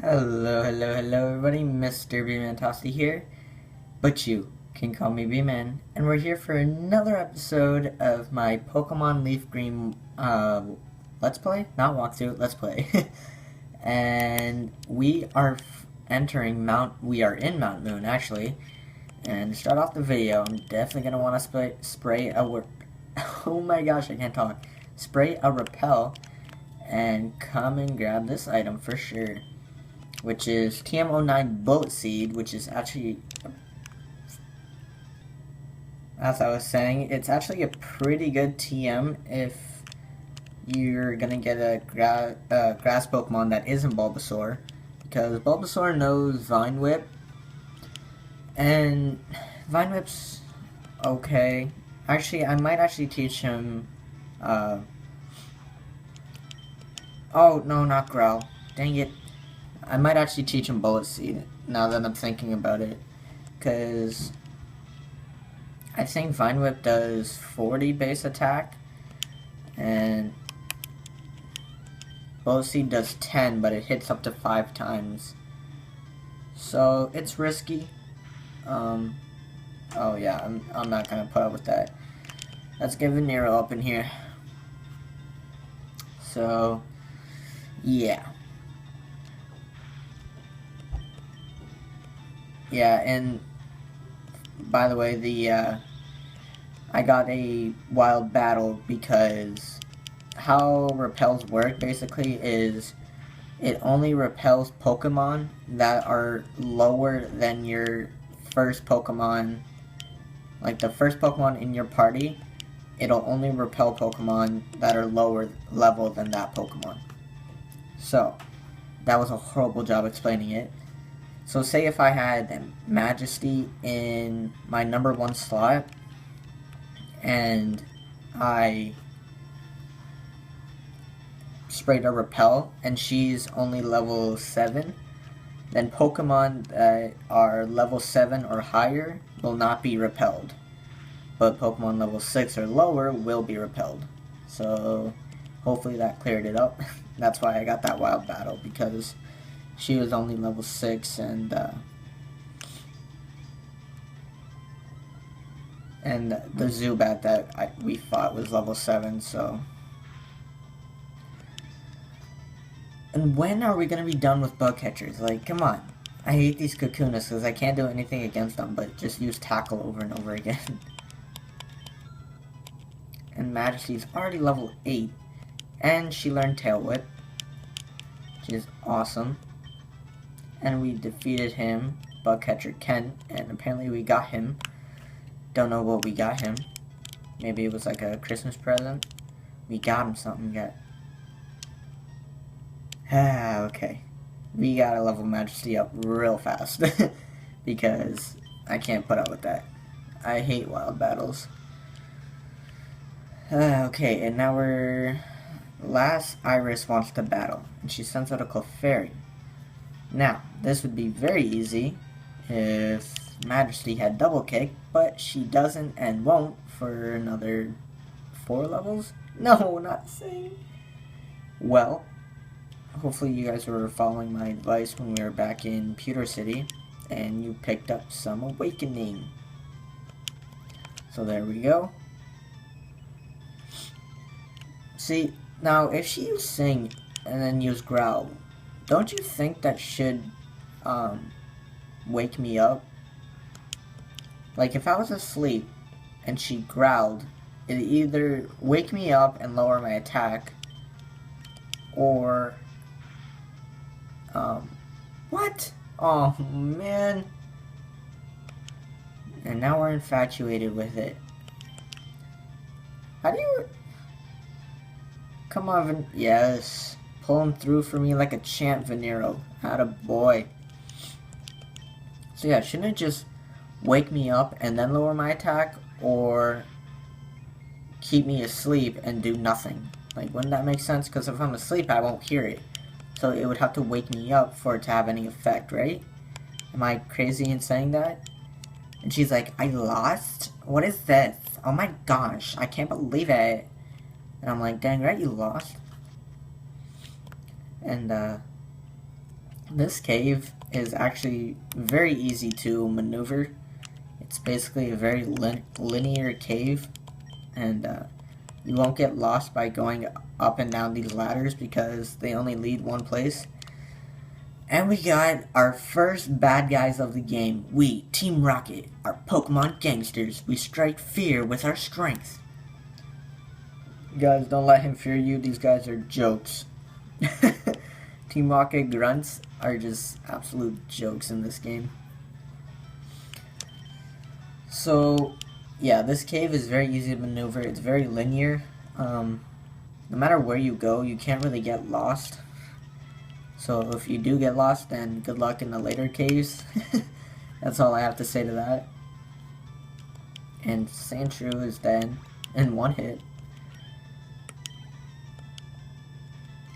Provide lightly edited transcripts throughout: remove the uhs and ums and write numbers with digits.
Hello everybody, Mr. Bman here, but you can call me Bman, and we're here for another episode of my Pokemon Leaf Green, Let's Play? Not walkthrough, Let's Play. And we are we are in Mount Moon, actually, and to start off the video, I'm definitely going to want to spray a, oh my gosh, I can't talk, spray a repel, and come and grab this item for sure. Which is TM09 Bullet Seed, which is actually, as I was saying, it's actually a pretty good TM if you're gonna get a grass Pokemon that isn't Bulbasaur, because Bulbasaur knows Vine Whip, and Vine Whip's okay. Actually, I might actually teach him, oh no, not Growl, dang it. I might actually teach him Bullet Seed, now that I'm thinking about it, because I think Vine Whip does 40 base attack, and Bullet Seed does 10, but it hits up to 5 times, so it's risky. Oh yeah, I'm not gonna put up with that. Let's get Venero up in here. So, yeah. Yeah, and by the way, I got a wild battle because how repels work basically is it only repels Pokemon that are lower than your first Pokemon. Like the first Pokemon in your party, it'll only repel Pokemon that are lower level than that Pokemon. So, that was a horrible job explaining it. So say if I had Majesty in my number 1 slot, and I sprayed a Repel, and she's only level 7, then Pokemon that are level 7 or higher will not be repelled. But Pokemon level 6 or lower will be repelled. So hopefully that cleared it up. That's why I got that wild battle, because she was only level 6, and the Zubat that we fought was level 7, so. And when are we going to be done with bug catchers? Like, come on. I hate these Kakunas because I can't do anything against them, but just use Tackle over and over again. And Majesty's already level 8, and she learned Tail Whip, which is awesome. And we defeated him, Bugcatcher Ken, and apparently we got him. Don't know what we got him. Maybe it was like a Christmas present. We got him something yet. Okay. We gotta level Majesty up real fast. Because I can't put up with that. I hate wild battles. Okay, and now last Iris wants to battle. And she sends out a Clefairy. Now, this would be very easy if Majesty had Double Kick, but she doesn't and won't for another 4 levels? No, not the same. Well, hopefully you guys were following my advice when we were back in Pewter City, and you picked up some Awakening. So there we go. See, now if she used Sing and then used Growl, don't you think that should wake me up? Like if I was asleep and she growled, it'd either wake me up and lower my attack, or what? Oh man. And now we're infatuated with it. How do you... Come on, yes. Pull him through for me like a champ, Venero. Attaboy. So yeah, shouldn't it just wake me up and then lower my attack, or keep me asleep and do nothing? Like, wouldn't that make sense? Because if I'm asleep, I won't hear it. So it would have to wake me up for it to have any effect, right? Am I crazy in saying that? And she's like, I lost? What is this? Oh my gosh, I can't believe it. And I'm like, dang right, you lost. And This cave is actually very easy to maneuver. It's basically a very linear cave, and you won't get lost by going up and down these ladders because they only lead one place. And we got our first bad guys of the game. We, Team Rocket, are Pokemon gangsters. We strike fear with our strength. Guys, don't let him fear you. These guys are jokes. Team Rocket grunts are just absolute jokes in this game. So, yeah, this cave is very easy to maneuver. It's very linear. No matter where you go, you can't really get lost. So if you do get lost, then good luck in the later caves. That's all I have to say to that. And Sandshrew is dead in one hit.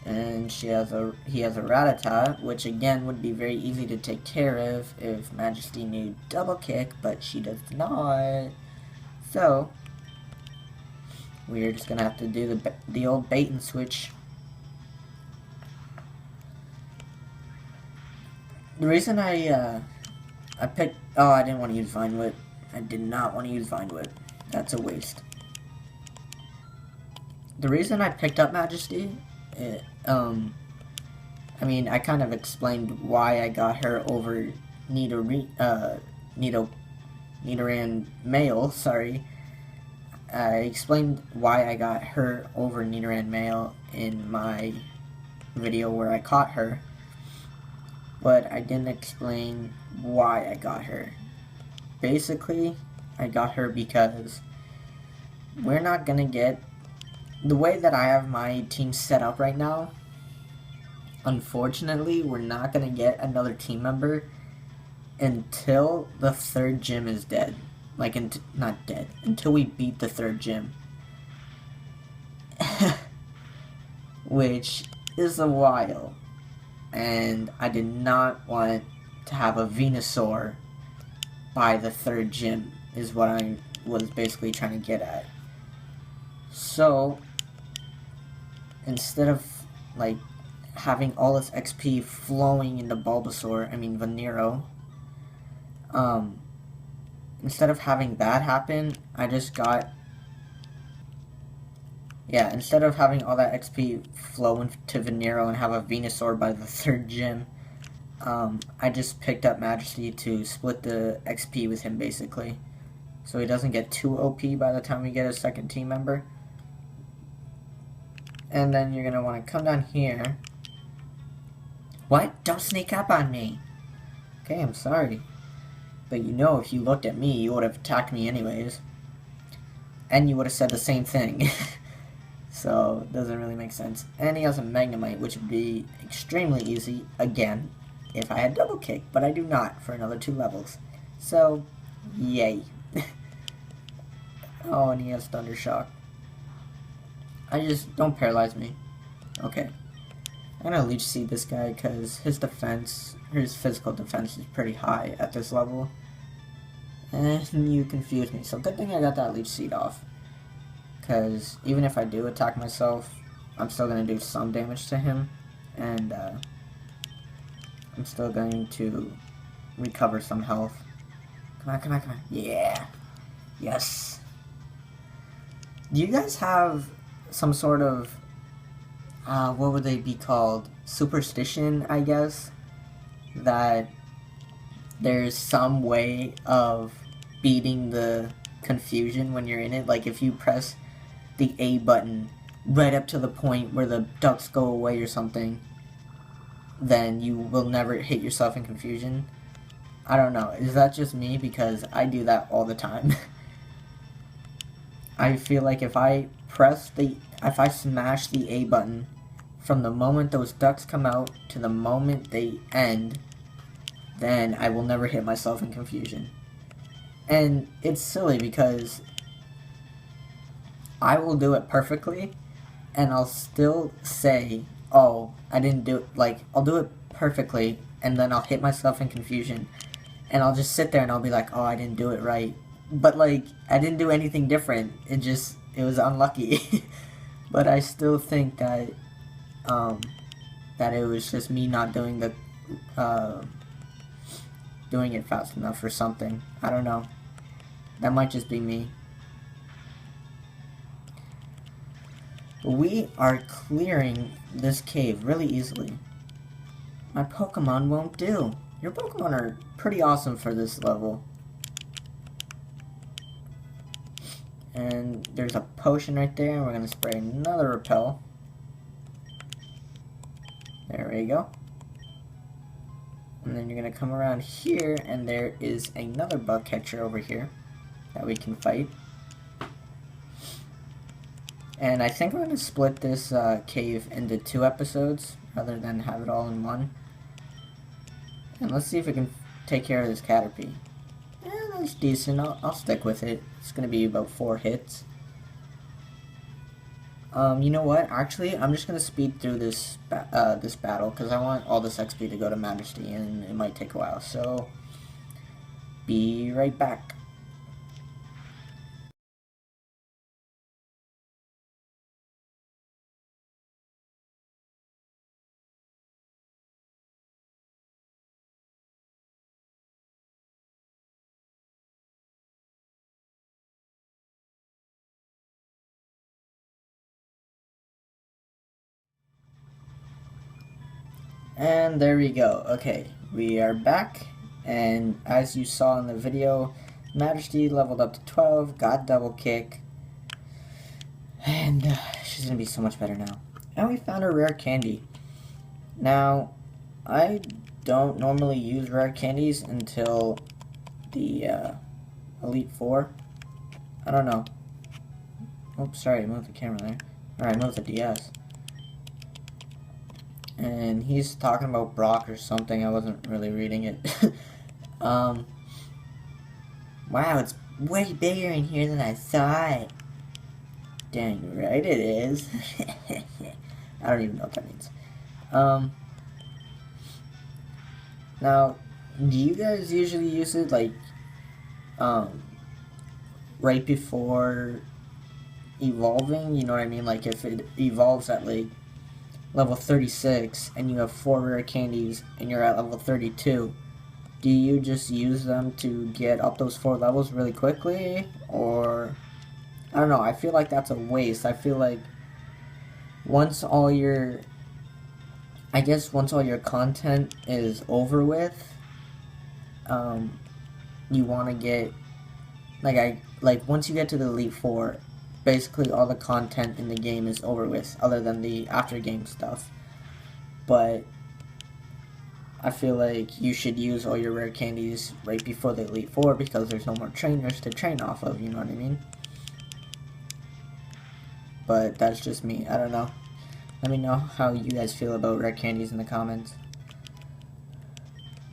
And he has a Rattata, which again would be very easy to take care of if Majesty knew double kick, but she does not. So we're just gonna have to do the old bait and switch. The reason I picked... Oh, I didn't want to use Vine Whip. I did not want to use Vine Whip. That's a waste. The reason I picked up Majesty... I mean, I kind of explained why I got her over Nidoran Male, sorry. I explained why I got her over Nidoran Male in my video where I caught her. But I didn't explain why I got her. Basically, I got her because we're not gonna get... The way that I have my team set up right now, unfortunately, we're not gonna get another team member until the third gym is dead. Like, not dead, until we beat the third gym. Which is a while. And I did not want to have a Venusaur by the third gym, is what I was basically trying to get at. So, instead of, like, having all this XP flowing into Venero, instead of having that happen, I just got... Yeah, instead of having all that XP flow into Venero and have a Venusaur by the third gym, I just picked up Majesty to split the XP with him, basically. So he doesn't get too OP by the time we get a second team member. And then you're going to want to come down here. What? Don't sneak up on me! Okay, I'm sorry. But you know, if you looked at me, you would have attacked me anyways. And you would have said the same thing. So, it doesn't really make sense. And he has a Magnemite, which would be extremely easy, again, if I had double kick. But I do not, for another 2 levels. So, yay. Oh, and he has Thunder Shock. Don't paralyze me. Okay. I'm gonna Leech Seed this guy, because his physical defense is pretty high at this level. And you confused me, so good thing I got that Leech Seed off. Because even if I do attack myself, I'm still going to do some damage to him. And I'm still going to recover some health. Come on, come on, come on. Yeah. Yes. Do you guys have some sort of, what would they be called? Superstition, I guess? That there's some way of beating the confusion when you're in it. Like if you press the A button right up to the point where the ducks go away or something, then you will never hit yourself in confusion. I don't know. Is that just me? Because I do that all the time. I feel like if I smash the A button from the moment those ducks come out to the moment they end, then I will never hit myself in confusion. And it's silly because I will do it perfectly, and I'll still say, oh, I didn't do it, like, I'll do it perfectly, and then I'll hit myself in confusion, and I'll just sit there and I'll be like, oh, I didn't do it right. But, like, I didn't do anything different, it was unlucky. But I still think that, that it was just me not doing the, doing it fast enough or something. I don't know. That might just be me. We are clearing this cave really easily. My Pokemon won't do. Your Pokemon are pretty awesome for this level. And there's a potion right there, and we're going to spray another repel. There we go. And then you're going to come around here, and there is another bug catcher over here that we can fight. And I think we're going to split this cave into 2 episodes, rather than have it all in one. And let's see if we can take care of this Caterpie. Yeah, that's decent. I'll stick with it. It's going to be about 4 hits. You know what? Actually, I'm just going to speed through this this battle, because I want all this XP to go to Majesty, and it might take a while. So, be right back. And there we go. Okay, we are back, and as you saw in the video, Majesty leveled up to 12, got double kick, and she's gonna be so much better now. And we found a rare candy. Now, I don't normally use rare candies until the Elite Four. I don't know. Oops, sorry, I moved the camera there. Alright, moved the DS. And he's talking about Brock or something. I wasn't really reading it. Wow, it's way bigger in here than I thought. Dang right it is. I don't even know what that means. Now, do you guys usually use it like right before evolving? You know what I mean? Like if it evolves at like level 36 and you have 4 rare candies and you're at level 32, do you just use them to get up those 4 levels really quickly? Or I don't know, I feel like that's a waste. I feel like once all your content is over with, you want to get once you get to the Elite Four, basically all the content in the game is over with, other than the after game stuff. But I feel like you should use all your rare candies right before the Elite Four, because there's no more trainers to train off of, you know what I mean? But that's just me, I don't know. Let me know how you guys feel about rare candies in the comments.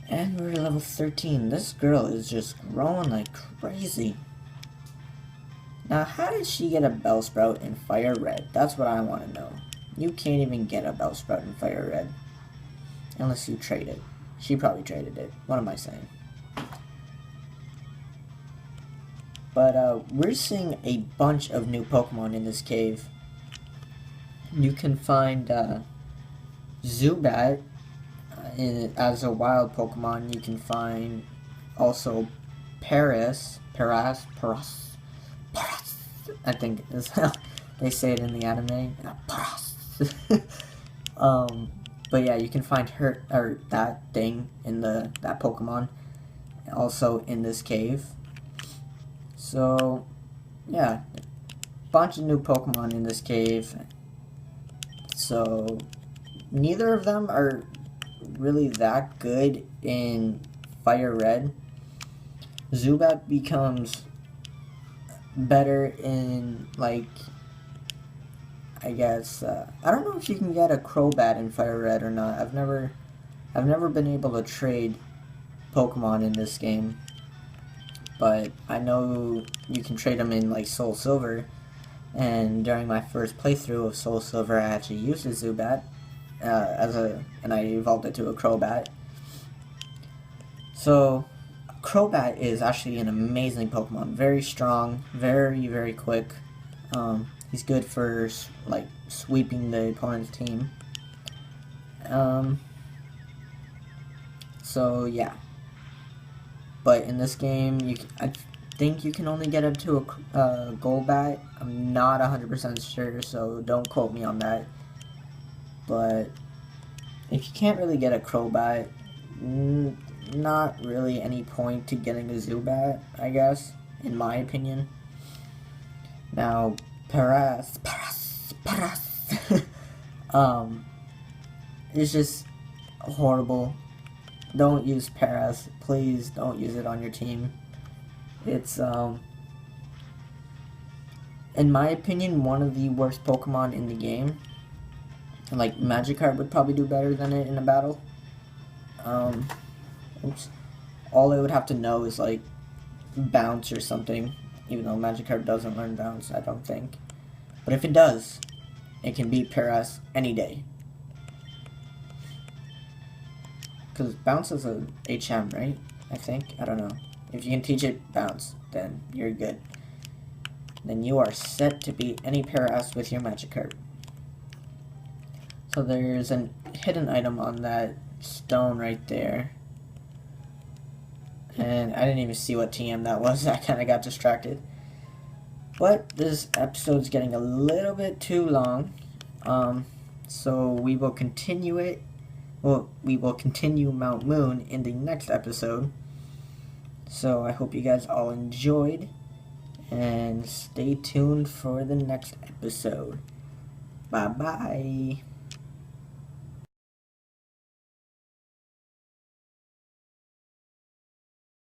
And we're at level 13. This girl is just growing like crazy. Now, how did she get a Bellsprout in Fire Red? That's what I want to know. You can't even get a Bellsprout in Fire Red. Unless you trade it. She probably traded it. What am I saying? But, we're seeing a bunch of new Pokemon in this cave. You can find, Zubat as a wild Pokemon. You can find also Paras, I think is how they say it in the anime. Paras. But yeah, you can find her, or that thing in that Pokemon also in this cave. So yeah, bunch of new Pokemon in this cave. So neither of them are really that good in Fire Red. Zubat becomes better in, like, I guess, I don't know if you can get a Crobat in Fire Red or not. I've never been able to trade Pokemon in this game, but I know you can trade them in, like, Soul Silver, and during my first playthrough of Soul Silver, I actually used a Zubat, and I evolved it to a Crobat. So Crobat is actually an amazing Pokemon. Very strong, very, very quick. He's good for, like, sweeping the opponent's team. So yeah. But in this game, I think you can only get up to a Golbat. I'm not 100% sure, so don't quote me on that. But if you can't really get a Crobat, not really any point to getting a Zubat, I guess, in my opinion. Now, Paras, it's just horrible. Don't use Paras. Please don't use it on your team. It's, in my opinion, one of the worst Pokemon in the game. Like, Magikarp would probably do better than it in a battle. Oops. All I would have to know is, like, Bounce or something. Even though Magikarp doesn't learn Bounce, I don't think. But if it does, it can beat Paras any day. Because Bounce is a HM, right? I think? I don't know. If you can teach it Bounce, then you're good. Then you are set to beat any Paras with your Magikarp. So there's a hidden item on that stone right there. And I didn't even see what TM that was. I kind of got distracted. But this episode's getting a little bit too long. So we will continue it. Well, we will continue Mount Moon in the next episode. So I hope you guys all enjoyed. And stay tuned for the next episode. Bye-bye.